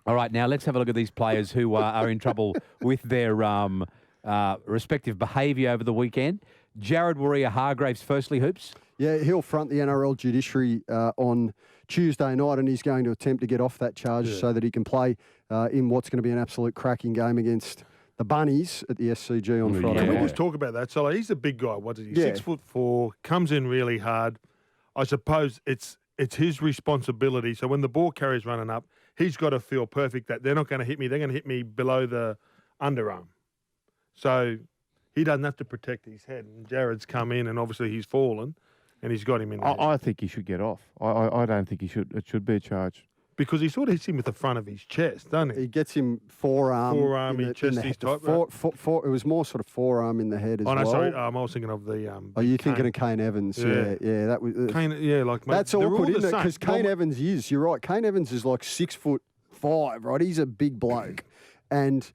All right, now let's have a look at these players who are in trouble with their respective behaviour over the weekend. Jared Warrior-Hargraves, firstly, Hoops. Yeah, he'll front the NRL judiciary on Tuesday night, and he's going to attempt to get off that charge so that he can play in what's going to be an absolute cracking game against the Bunnies at the SCG on Friday Can we night. just talk about that? So he's a big guy. What is he? Yeah. 6'4", comes in really hard. I suppose it's his responsibility. So when the ball carrier's running up, he's got to feel perfect that they're not going to hit me. They're going to hit me below the underarm. So he doesn't have to protect his head. And Jared's come in, and obviously he's fallen, and he's got him in. I think he should get off. I don't think he should. It should be a charge. Because he sort of hits him with the front of his chest, doesn't he? He gets him forearm. chesty type. It was more sort of forearm in the head as well. Oh, no, sorry. I was thinking of the... Are you thinking of Kane Evans? Yeah. That was... Kane, yeah, like... That's awkward, isn't it? Because Kane Evans is, you're right, Kane Evans is like 6'5", right? He's a big bloke. And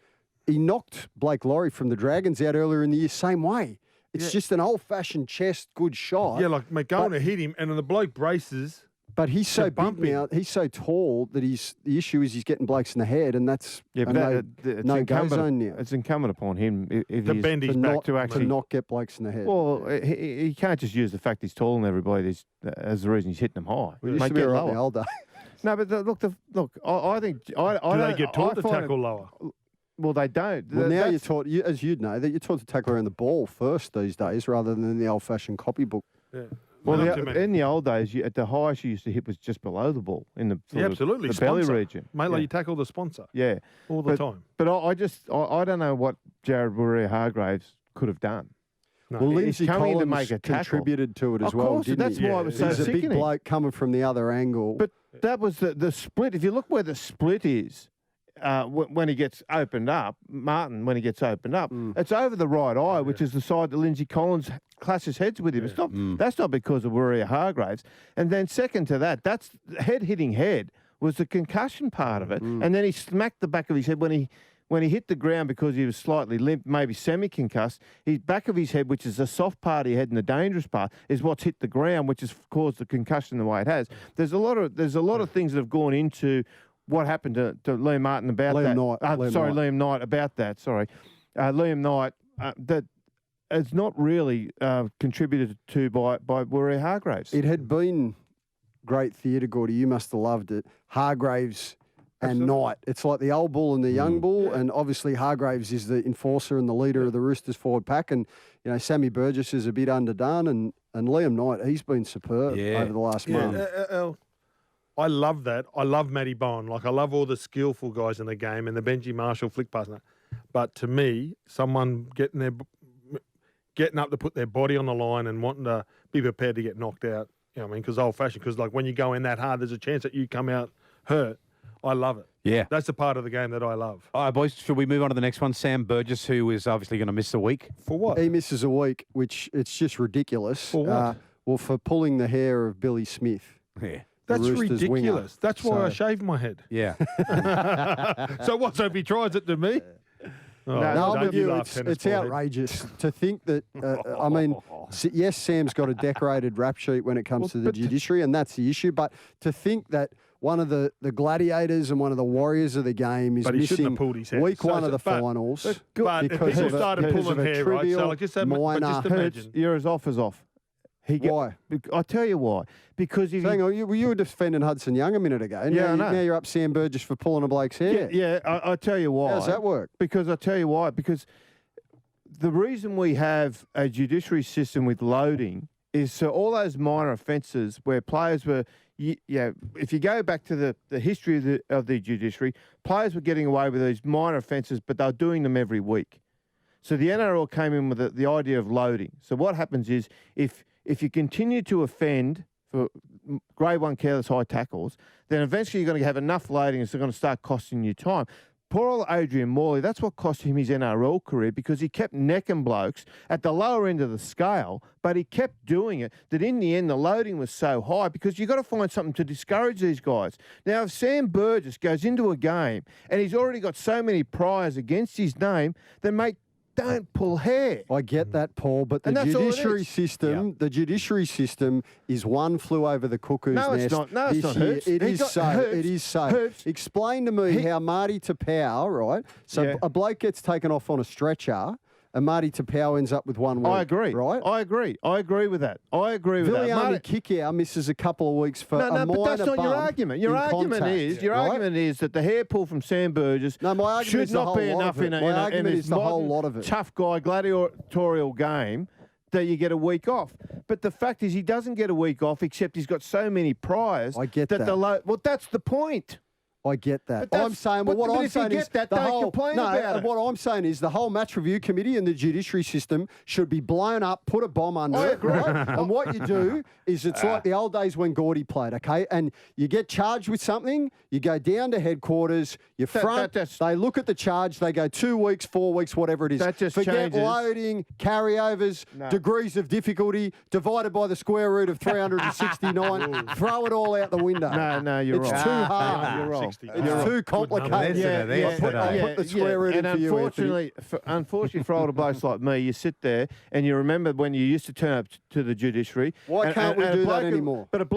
he knocked Blake Laurie from the Dragons out earlier in the year, same way. It's just an old-fashioned chest, good shot. Yeah, like, mate, going to hit him, and then the bloke braces... But he's so big now, he's so tall that the issue is he's getting Blakes in the head, and that's no-go zone now. It's incumbent upon him if to bend his back to not get Blakes in the head. Well, he can't just use the fact he's taller than everybody as the reason he's hitting them high. We used to be right in the old days. No, but look. I think do they get taught to tackle lower? Well, they don't. Well, now you're taught, as you'd know, that you're taught to tackle around the ball first these days, rather than the old-fashioned copybook. Yeah. Well, in the old days, at the highest you used to hit was just below the ball in the absolutely the belly region. Mate, like you tackle the sponsor. Yeah, all the time. But I don't know what Jared Warrior-Hargraves could have done. No. Well, Lindsay Collins to make a contributed to it as well. Of course, that's why it was so sickening. He's a big bloke coming from the other angle. But that was the split. If you look where the split is. When he gets opened up, Martin, when he gets opened up, it's over the right eye, which is the side that Lindsay Collins clashes heads with him. It's not. That's not because of Warrior-Hargraves. And then second to that, that's head hitting head was the concussion part of it. And then he smacked the back of his head when he hit the ground because he was slightly limp, maybe semi-concussed. His back of his head, which is the soft part he had and the dangerous part, is what's hit the ground, which has caused the concussion the way it has. There's a lot of things that have gone into what happened to Liam Martin about that. Liam Knight about that. Liam Knight that is not really contributed to by Warrior-Hargraves. It had been great theatre, Gordy. You must have loved it. Hargraves and Knight. It's like the old bull and the young bull, and obviously Hargraves is the enforcer and the leader of the Roosters forward pack, and Sammy Burgess is a bit underdone, and Liam Knight, he's been superb over the last month. I love that. I love Matty Bowen. Like, I love all the skillful guys in the game and the Benji Marshall flick partner. But to me, someone getting up to put their body on the line and wanting to be prepared to get knocked out, you know what I mean? Because old-fashioned, because like when you go in that hard, there's a chance that you come out hurt. I love it. Yeah. That's the part of the game that I love. All right, boys, should we move on to the next one? Sam Burgess, who is obviously going to miss a week. For what? He misses a week, which it's just ridiculous. For what? Well, for pulling the hair of Billy Smith. Yeah. That's ridiculous. Winger. That's why I shaved my head. Yeah. So what? So if he tries it to me? No, I'm with you. It's outrageous to think that, I mean, yes, Sam's got a decorated rap sheet when it comes to the judiciary, and that's the issue, but to think that one of the gladiators and one of the warriors of the game is missing week one of the finals but because people started pulling hair, right? So like just imagine. You're as off as off. Why? I'll tell you why. Because if hang on, you were defending Hudson Young a minute ago. And I know. Now you're up Sam Burgess for pulling a bloke's hair. Yeah, I'll tell you why. How does that work? Because I'll tell you why. Because the reason we have a judiciary system with loading is so all those minor offences where players were, if you go back to the history of the judiciary, players were getting away with these minor offences, but they were doing them every week. So the NRL came in with the idea of loading. So what happens is if you continue to offend for grade 1 careless high tackles, then eventually you're going to have enough loading and it's going to start costing you time. Poor old Adrian Morley, that's what cost him his NRL career because he kept necking blokes at the lower end of the scale, but he kept doing it that in the end the loading was so high because you've got to find something to discourage these guys. Now, if Sam Burgess goes into a game and he's already got so many priors against his name, then, mate, don't pull hair. I get that, Paul, but the And that's all it judiciary is. system, the judiciary system is one flew over the cuckoo's No, it's nest. not. No, it's this not, year. Herbs. It He is got- so. Herbs, It is so. Herbs. Explain to me how Marty Tapau, right? So Yeah. a bloke gets taken off on a stretcher, and Marty Tapau ends up with 1 week. I agree. Right? I agree with that. I agree with that. Viliami Marty- Kikau misses a couple of weeks for No, a minor but that's not your bump argument. Your in argument contact, is right? argument is that the hair pull from Sam Burgess No, my argument should is the not whole be lot enough of it. in a My in a- in argument this is the whole modern lot of it. tough guy gladiatorial game that you get a week off. But the fact is he doesn't get a week off except he's got so many priors. I get that. that. Well, that's the point. I get that. But I'm that's- saying, well, but- what but I'm if you saying get is that, the don't whole. complain no, about it. what I'm saying is the whole match review committee and the judiciary system should be blown up, put a bomb under I it, agree. right? And what you do is it's like the old days when Gordy played, okay? And you get charged with something, you go down to headquarters, you front, that's- they look at the charge, they go 2 weeks, 4 weeks, whatever it is. That just Forget changes. loading, carryovers, No. degrees of difficulty, divided by the square root of 369. Throw it all out the window. No, you're It's wrong. too hard. You're wrong. 60. It's too complicated. Yeah, Yeah, I'll put- I'll put the square root and in for you, unfortunately for older blokes like me, you sit there and you remember when you used to turn up to the judiciary. Why can't we a do that bloke anymore? But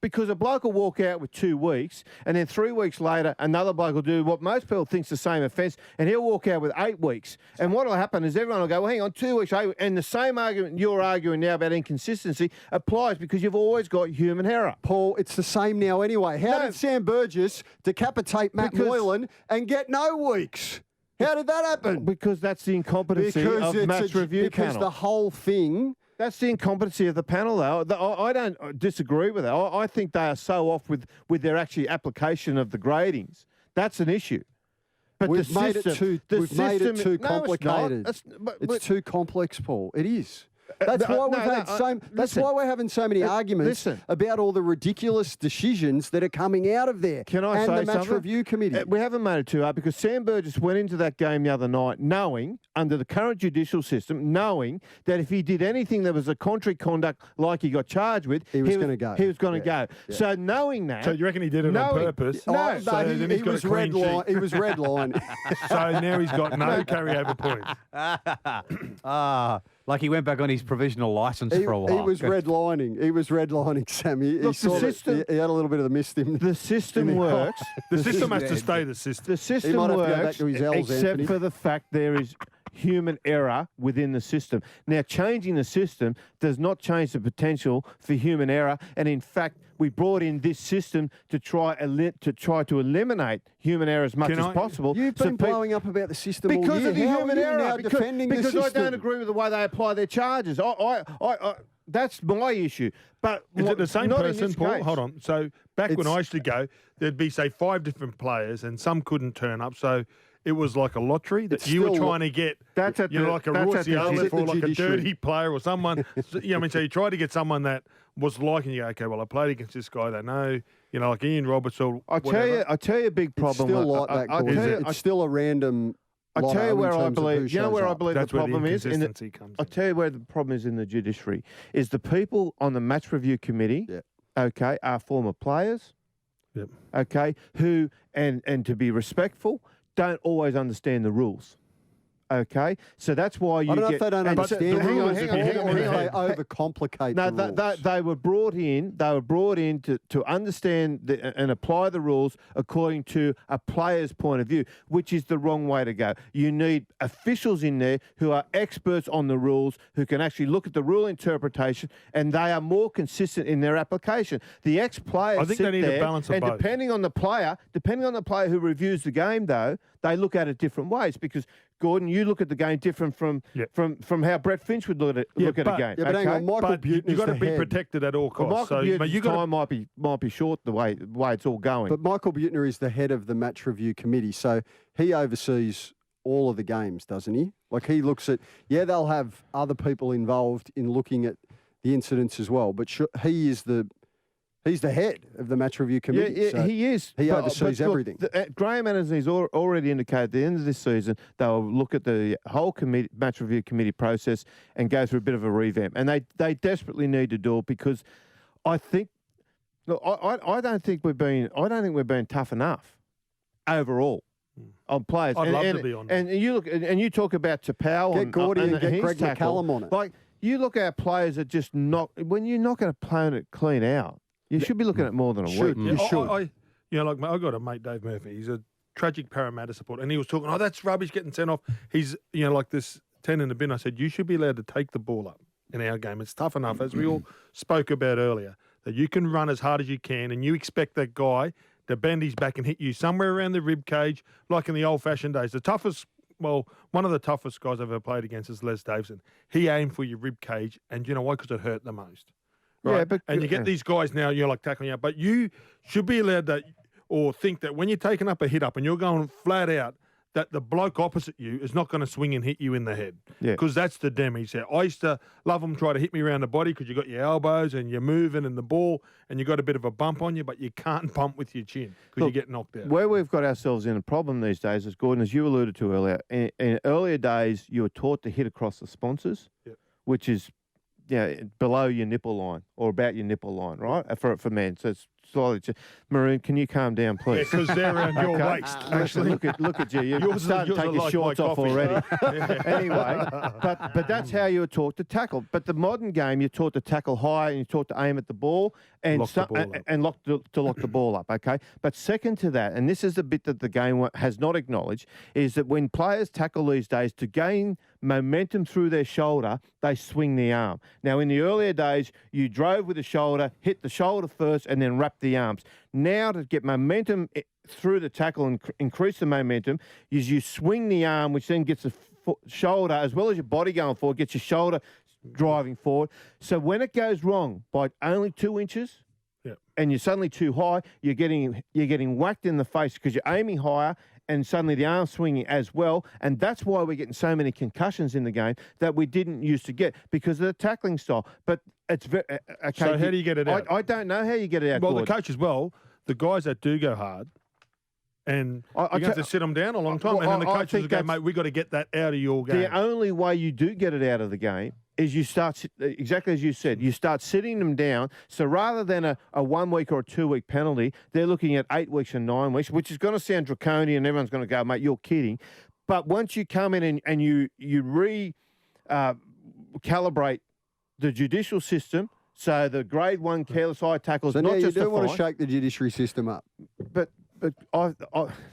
because a bloke will walk out with 2 weeks, and then 3 weeks later, another bloke will do what most people think's the same offence, and he'll walk out with 8 weeks. And what will happen is everyone will go, well, hang on, 2 weeks, 8 weeks. And the same argument you're arguing now about inconsistency applies because you've always got human error. Paul, it's the same now anyway. How No. did Sam Burgess decapitate Matt Because- Moylan and get no weeks? How did that happen? Because that's the incompetency of match review because panel. the whole thing. That's the incompetency of the panel, though. I don't disagree with that. I think they are so off with their actually application of the gradings. That's an issue. But We've the made system, it too. the We've made it system- too No, it's not. complicated. But Too complex, Paul. It is. That's no, why we've no, had no, so. That's listen. why we're having so many arguments listen. about all the ridiculous decisions that are coming out of there. Can I and say the match something? review committee. We haven't made it too hard because Sam Burgess went into that game the other night knowing, under the current judicial system, knowing that if he did anything that was a contrary conduct like he got charged with, He was gonna go. He was going to Yeah, go. yeah. So knowing that. So you reckon he did it on knowing- purpose? No, So no, then he he's got a was clean red line. sheet. He was red line. So now he's got no carryover points. Like he went back on his provisional license He, for a while. he was redlining. He was redlining, Sammy. He, Look, the sort of- system- he had a little bit of the mist in. The system works. The system has to stay the system. The system might have to go back works, to his L's, except Anthony. for the fact there is human error within the system. Now, changing the system does not change the potential for human error, and in fact, we brought in this system to try to eliminate human error as much Can as I- possible. You've so been blowing up about the system all because year. of the How human are you error. now Because, defending the because I system? don't agree with the way they apply their charges. That's my issue. But Is it the same not in person, this Paul? case. Hold on. So back when It's- I used to go, there'd be, say, 5 different players and some couldn't turn up. So it was like a lottery that It's you were still- trying to get, That's at the- like a that's at Royce the- outlet Is it for the like a judiciary? dirty player or someone. So, I mean, so you try to get someone that was like, and you go, okay, well, I played against this guy. They know, like Ian Roberts or I tell you a big It's problem. still like that, I Gordon. tell you, It's still a random. I tell you lotto in where I terms of who believe. You know shows where I up. believe That's the where the problem is. inconsistency comes I'll in. tell you where the problem is in the judiciary is the people on the match review committee. Yeah. Okay, are former players. Yep. Okay, who and to be respectful, don't always understand the rules. Okay, so that's why you I don't know get. if they don't and so- understand hang on, rules, hang Paul, on, hang on, or if hang they on. overcomplicate No, the rules. they were brought in. They were brought in to understand and apply the rules according to a player's point of view, which is the wrong way to go. You need officials in there who are experts on the rules, who can actually look at the rule interpretation, and they are more consistent in their application. The ex-players I think sit they need a there, balance of and both. depending on the player who reviews the game, though, they look at it different ways because. Gordon, you look at the game different from how Brett Finch would look at Yeah, a but- game. Yeah, but hang okay? on, Michael But Buettner's you've got to the be head. protected at all Well, costs. Michael So, but Buetter's you got time might be short the way it's all going. But Michael Buettner is the head of the match review committee, so he oversees all of the games, doesn't he? Like he looks at, they'll have other people involved in looking at the incidents as well, but he's the head of the match review committee. Yeah, so he is. He oversees look, everything. Graham Annesley's already indicated at the end of this season they'll look at the whole match review committee process and go through a bit of a revamp, and they desperately need to do it because I think. Look, I don't think we're being tough enough overall. on players. I'd love to be on And you look and you talk about Tapau Get Gordy and get his Greg tackle. McCallum on it. Like you look at players that just knock when you're not going to play it clean out. You should be looking at more than a week. You should. I got a mate, Dave Murphy. He's a tragic Parramatta supporter, and he was talking, oh, that's rubbish getting sent off. He's, like this 10 in the bin. I said, you should be allowed to take the ball up in our game. It's tough enough, as we all spoke about earlier, that you can run as hard as you can, and you expect that guy to bend his back and hit you somewhere around the rib cage, like in the old-fashioned days. One of the toughest guys I've ever played against is Les Davison. He aimed for your rib cage, and you know why? Because it hurt the most. Right? Yeah, and you get these guys now, you're like tackling out, but you should be allowed to, or think that when you're taking up a hit up and you're going flat out, that the bloke opposite you is not going to swing and hit you in the head. Yeah. Because that's the damage there. I used to love them try to hit me around the body because you got your elbows and you're moving and the ball and you got a bit of a bump on you, but you can't bump with your chin because you get knocked out. Where we've got ourselves in a problem these days is, Gordon, as you alluded to earlier, in earlier days, you were taught to hit across the sponsors, which is below your nipple line or about your nipple line, right? For men. So it's slightly. Maroon, can you calm down, please? Because they're around your waist, actually. Look at you. You're starting to take your shorts off already. Anyway, but that's how you were taught to tackle. But the modern game, you're taught to tackle high and you're taught to aim at the ball and lock the ball up, okay? But second to that, and this is the bit that the game has not acknowledged, is that when players tackle these days, to gain momentum through their shoulder, they swing the arm. Now, in the earlier days, you drove with the shoulder, hit the shoulder first, and then wrap the arms. Now, to get momentum through the tackle and increase the momentum, is you swing the arm, which then gets the shoulder, as well as your body going forward, gets your shoulder driving forward. So when it goes wrong by only 2 inches, and you're suddenly too high, you're getting whacked in the face because you're aiming higher, and suddenly the arm's swinging as well. And that's why we're getting so many concussions in the game that we didn't used to get because of the tackling style. But it's very okay. So how do you get it out? I don't know how you get it out. Well, the coach as well, the guys that do go hard, and you have to sit them down a long time. And then the coaches will go, mate, we got to get that out of your game. The only way you do get it out of the game is you start, exactly as you said, you start sitting them down. So rather than a 1 week or a 2 week penalty, they're looking at 8 weeks and 9 weeks, which is going to sound draconian. And everyone's going to go, mate, you're kidding. But once you come in and you calibrate the judicial system, so the grade 1 careless eye tackles, so not now just you do want to shake the judiciary system up. But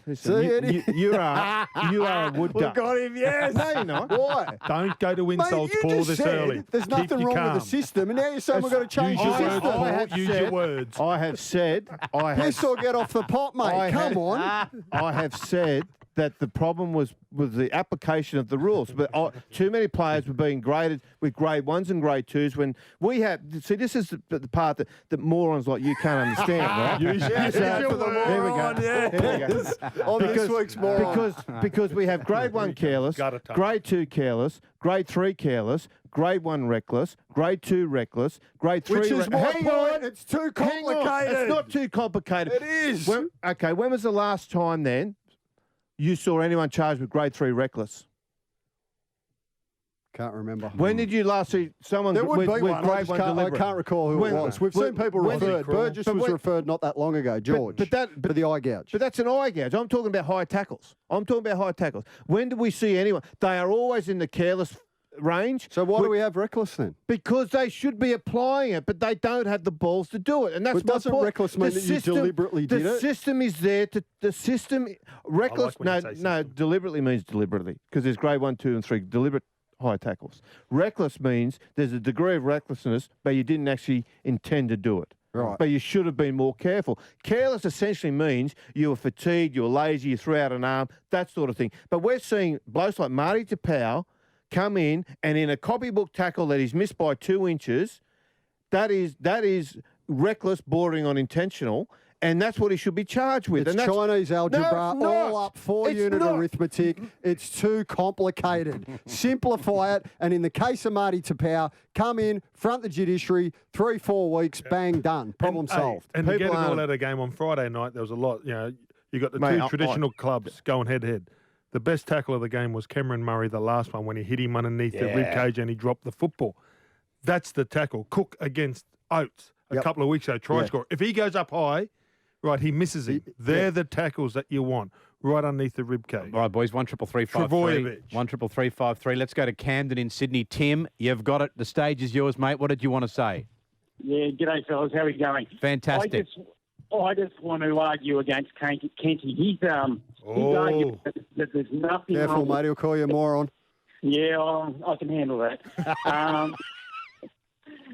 listen, you are a wood duck. We got him, yes. No, you're not. Why? Don't go to insults, Mate, Paul, this early. There's nothing wrong with the system, and now you're saying we've got to change the system. Use your words. I have said. Piss or get off the pot, mate. Come on. I have said that the problem was the application of the rules. But too many players were being graded with grade 1s and grade 2s when we have... See, this is the part that morons like you can't understand, right? Here we go. Here we go. On this week's moron. Because we have grade 1 careless, grade 2 careless, grade 3 careless, grade 1 reckless, grade 2 reckless, grade 3... Which is my Hang point. on. It's too complicated. It's not too complicated. It is. When was the last time then you saw anyone charged with grade 3 reckless? Can't remember. When did you last see someone there would with be one. grade 1 deliberate? I can't recall who it was. We've seen people referred. Burgess was referred not that long ago, George, for the eye gouge. But that's an eye gouge. I'm talking about high tackles. When do we see anyone? They are always in the careless range. So why do we have reckless then? Because they should be applying it, but they don't have the balls to do it. And that's but doesn't reckless mean that you deliberately did it? The system is there to reckless. No, deliberately means deliberately because there's grade 1, 2, and 3 deliberate high tackles. Reckless means there's a degree of recklessness, but you didn't actually intend to do it. Right. But you should have been more careful. Careless essentially means you were fatigued, you were lazy, you threw out an arm, that sort of thing. But we're seeing blokes like Marty Tapau come in and in a copybook tackle that is missed by 2 inches, that is reckless, bordering on intentional, and that's what he should be charged with. It's Chinese algebra, all up 4-unit arithmetic. It's too complicated. Simplify it, and in the case of Marty Tapau, come in, front the judiciary, 3-4 weeks, bang, done. Problem solved. And to get it all out of the game on Friday night, there was a lot, you got the two traditional clubs going head-to-head. The best tackle of the game was Cameron Murray, the last one, when he hit him underneath the ribcage and he dropped the football. That's the tackle. Cook against Oates a couple of weeks ago, try score. If he goes up high, right, he misses it. They're the tackles that you want. right underneath the rib cage. All right, boys, 133353. Travojevic. 133353. Let's go to Camden in Sydney. Tim, you've got it. The stage is yours, mate. What did you want to say? Yeah, g'day, fellas. How are we going? Fantastic. I just want to argue against Kenty. He's arguing that there's nothing Careful, wrong. mate. He'll call you a moron. Yeah, I can handle that.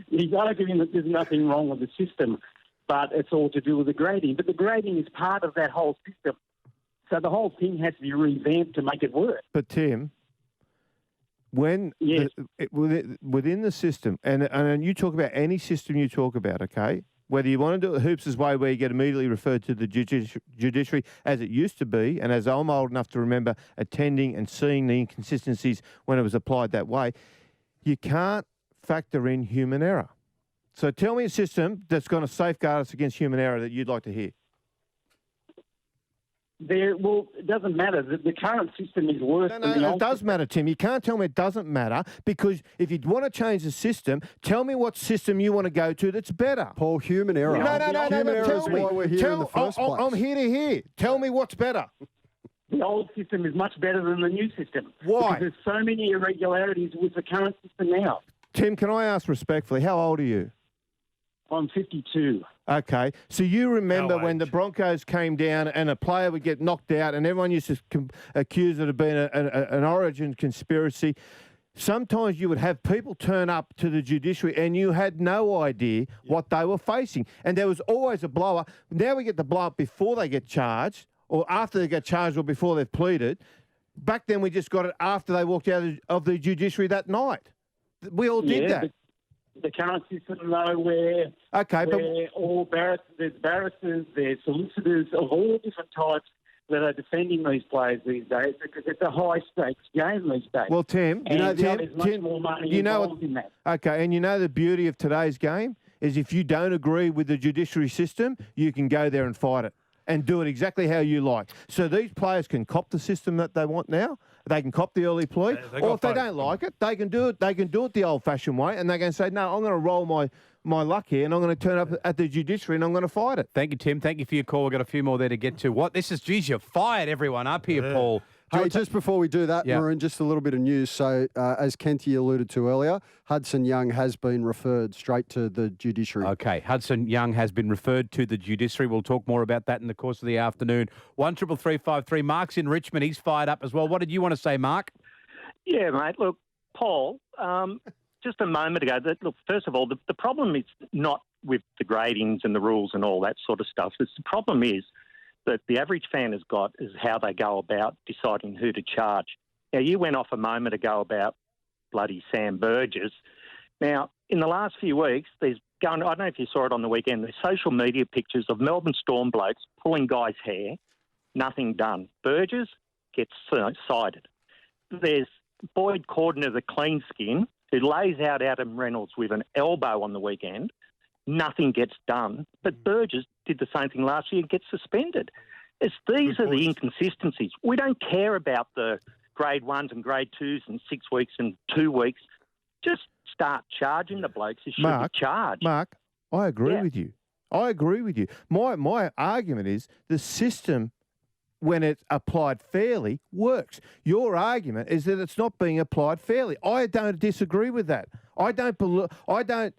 He's arguing that there's nothing wrong with the system, but it's all to do with the grading. But the grading is part of that whole system. So the whole thing has to be revamped to make it work. But Tim, when Yes. within the system, and you talk about any system you talk about, okay, whether you want to do it Hoops' way where you get immediately referred to the judiciary as it used to be, and as I'm old enough to remember attending and seeing the inconsistencies when it was applied that way, you can't factor in human error. So tell me a system that's going to safeguard us against human error that you'd like to hear. Well, it doesn't matter. The current system is worse than the No, it old does system. matter, Tim. You can't tell me it doesn't matter because if you want to change the system, tell me what system you want to go to that's better. Paul, human error. No, Human error tell is me. why we're here in the first place. I'm here to hear. Tell me what's better. The old system is much better than the new system. Why? Because there's so many irregularities with the current system now. Tim, can I ask respectfully, how old are you? I'm 52. Okay, so you remember No when the age. Broncos came down and a player would get knocked out and everyone used to accuse it of being an origin conspiracy. Sometimes you would have people turn up to the judiciary and you had no idea what they were facing. And there was always a blower. Now we get the blow up before they get charged or after they get charged or before they've pleaded. Back then we just got it after they walked out of the judiciary that night. We all did that. The current system, though, where all there's barristers, there's solicitors of all different types that are defending these players these days because it's a high-stakes game these days. Well, Tim, and there's much more money involved in that. Okay, and you know the beauty of today's game is if you don't agree with the judiciary system, you can go there and fight it and do it exactly how you like. So these players can cop the system that they want now. They can cop the early plea, or if they don't like it, they can do it. They can do it the old-fashioned way, and they can say, "No, I'm going to roll my luck here, and I'm going to turn up at the judiciary, and I'm going to fight it." Thank you, Tim. Thank you for your call. We've got a few more there to get to. What? This is, geez, you've fired everyone up here, Paul. Hey, just before we do that, Yeah. Maroon, just a little bit of news. So, as Kenty alluded to earlier, Hudson Young has been referred straight to the judiciary. Okay, Hudson Young has been referred to the judiciary. We'll talk more about that in the course of the afternoon. 133353. Mark's in Richmond. He's fired up as well. What did you want to say, Mark? Yeah, mate. Look, Paul, just a moment ago, first of all, the problem is not with the gradings and the rules and all that sort of stuff. The problem is that the average fan has got is how they go about deciding who to charge. Now, you went off a moment ago about bloody Sam Burgess. Now, in the last few weeks, I don't know if you saw it on the weekend, there's social media pictures of Melbourne Storm blokes pulling guys' hair, nothing done. Burgess gets cited. There's Boyd Cordner, the clean skin, who lays out Adam Reynolds with an elbow on the weekend. Nothing gets done. But Burgess did the same thing last year and gets suspended. These are the inconsistencies. We don't care about the grade 1s and grade 2s in 6 weeks and 2 weeks. Just start charging the blokes who should be charged. Mark, I agree with you. I agree with you. My argument is the system, when it's applied fairly, works. Your argument is that it's not being applied fairly. I don't disagree with that. I don't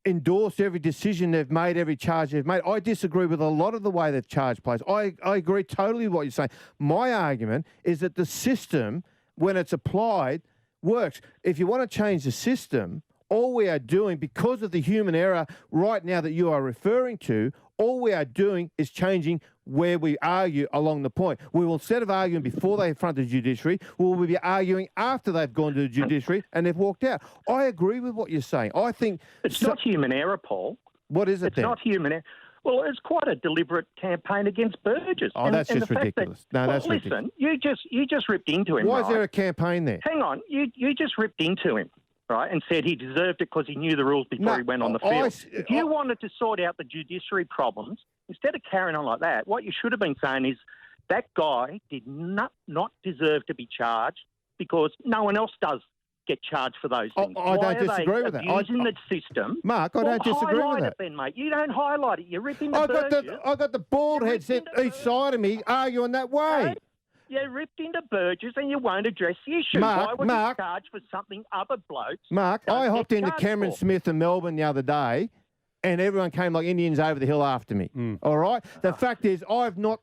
endorse every decision they've made, every charge they've made. I disagree with a lot of the way they've charged players. I agree totally with what you're saying. My argument is that the system, when it's applied, works. If you want to change the system, all we are doing, because of the human error right now that you are referring to, all we are doing is changing where we argue along the point. We will, instead of arguing before they front the judiciary, we will be arguing after they've gone to the judiciary and they've walked out. I agree with what you're saying. I think it's not human error, Paul. What is it It's then? not human error. Well, it's quite a deliberate campaign against Burgess. Oh, that's just ridiculous. That's listen, ridiculous. you just ripped into him. Why is right? there a campaign there? Hang on, you just ripped into him, right, and said he deserved it because he knew the rules before he went on the field. If you wanted to sort out the judiciary problems, instead of carrying on like that, what you should have been saying is that guy did not deserve to be charged because no one else does. get charged for those things? I don't disagree with that. Using the system. Mark, I don't disagree with highlight that. it then, mate. You don't highlight it. You rip into Burgess. I got the bald head sitting each side of me arguing that way. Okay. You ripped into Burgess and you won't address the issue. Mark, Why would you charge for something other blokes? Mark, I hopped into Cameron for? Smith in Melbourne the other day, and everyone came like Indians over the hill after me. All right? The fact is, I've not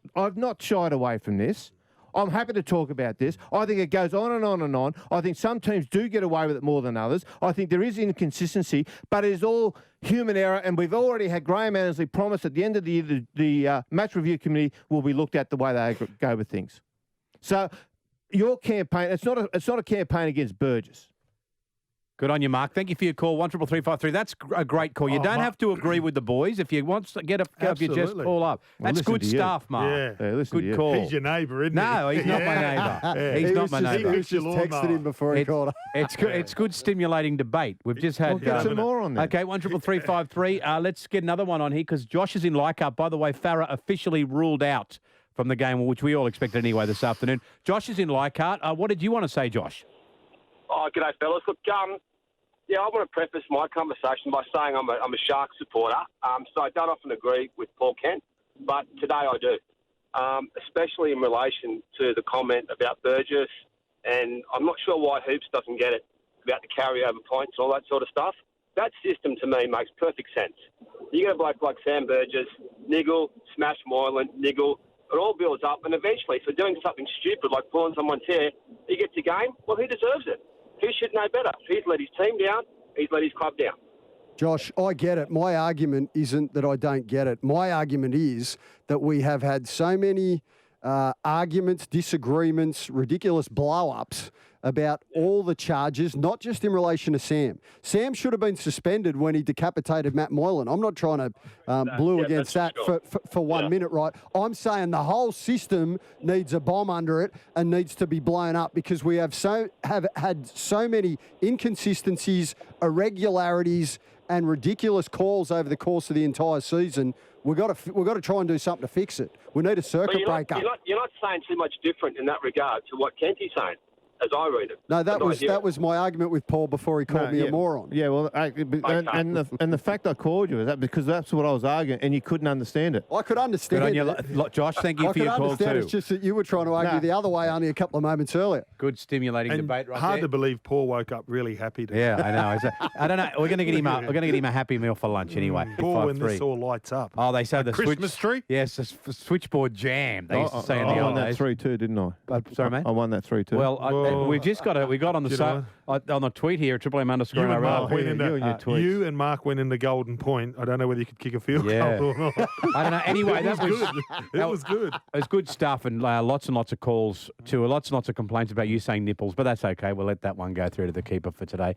shied away from this. I'm happy to talk about this. I think it goes on and on and on. I think some teams do get away with it more than others. I think there is inconsistency, but it is all human error, and we've already had Graham Annesley promise at the end of the year the match review committee will be looked at the way they go with things. So your campaign, it's not a campaign against Burgess. Good on you, Mark. Thank you for your call. 133353. That's a great call. You don't have to agree with the boys. If you want to get up your chest, call up. That's good stuff, Mark. Yeah. Good call. He's your neighbour, isn't he? No, he's not my neighbour. He's not my neighbour. He was just texting him before he called up. It's good stimulating debate. We've just had... We'll get some more on that. Okay, 133353. Let's get another one on here because Josh is in Leichhardt. By the way, Farah officially ruled out from the game, which we all expected anyway this afternoon. Josh is in Leichhardt. What did you want to say, Josh? Oh, g'day, fellas. Look, yeah, I want to preface my conversation by saying I'm a Sharks supporter, so I don't often agree with Paul Kent, but today I do, especially in relation to the comment about Burgess, and I'm not sure why Hoops doesn't get it about the carryover points and all that sort of stuff. That system, to me, makes perfect sense. You get a bloke like Sam Burgess, niggle, smash Moylan, niggle. It all builds up, and eventually, for doing something stupid like pulling someone's hair, he gets a game. Well, he deserves it. He should know better. He's let his team down. He's let his club down. Josh, I get it. My argument isn't that I don't get it. My argument is that we have had so many arguments, disagreements, ridiculous blow-ups about all the charges, not just in relation to Sam. Sam should have been suspended when he decapitated Matt Moylan. I'm not trying to blue against that for 1 minute, right? I'm saying the whole system needs a bomb under it and needs to be blown up because we have had so many inconsistencies, irregularities, and ridiculous calls over the course of the entire season. We've got to try and do something to fix it. We need a circuit breaker. You're not saying too much different in that regard to what Kenty's saying, as I read it. No, that was my argument with Paul before he called me a moron. Yeah, well, and the fact I called you is that because that's what I was arguing, and you couldn't understand it. I could understand it. Josh, thank you for your call too. It's just that you were trying to argue the other way only a couple of moments earlier. Good stimulating debate, right hard there. to believe Paul woke up really happy today. Yeah, I know. I don't know. We're going to get him up. We're going to get him a Happy Meal for lunch anyway. Paul, when this all lights up. Oh, they say the Christmas tree. Yes, the switchboard jam. They used to say in the I old won that days. 3-2, didn't I? Sorry, mate. I won that 3-2. Well, we just got we got on the on the tweet here, @NRL_NRL. You and Mark went into you and your tweets. You and Mark went into Golden Point. I don't know whether you could kick a field goal or not. I don't know. Anyway, that was good. It was good. It was good stuff, and lots and lots of calls to lots and lots of complaints about you saying nipples, but that's okay. We'll let that one go through to the keeper for today.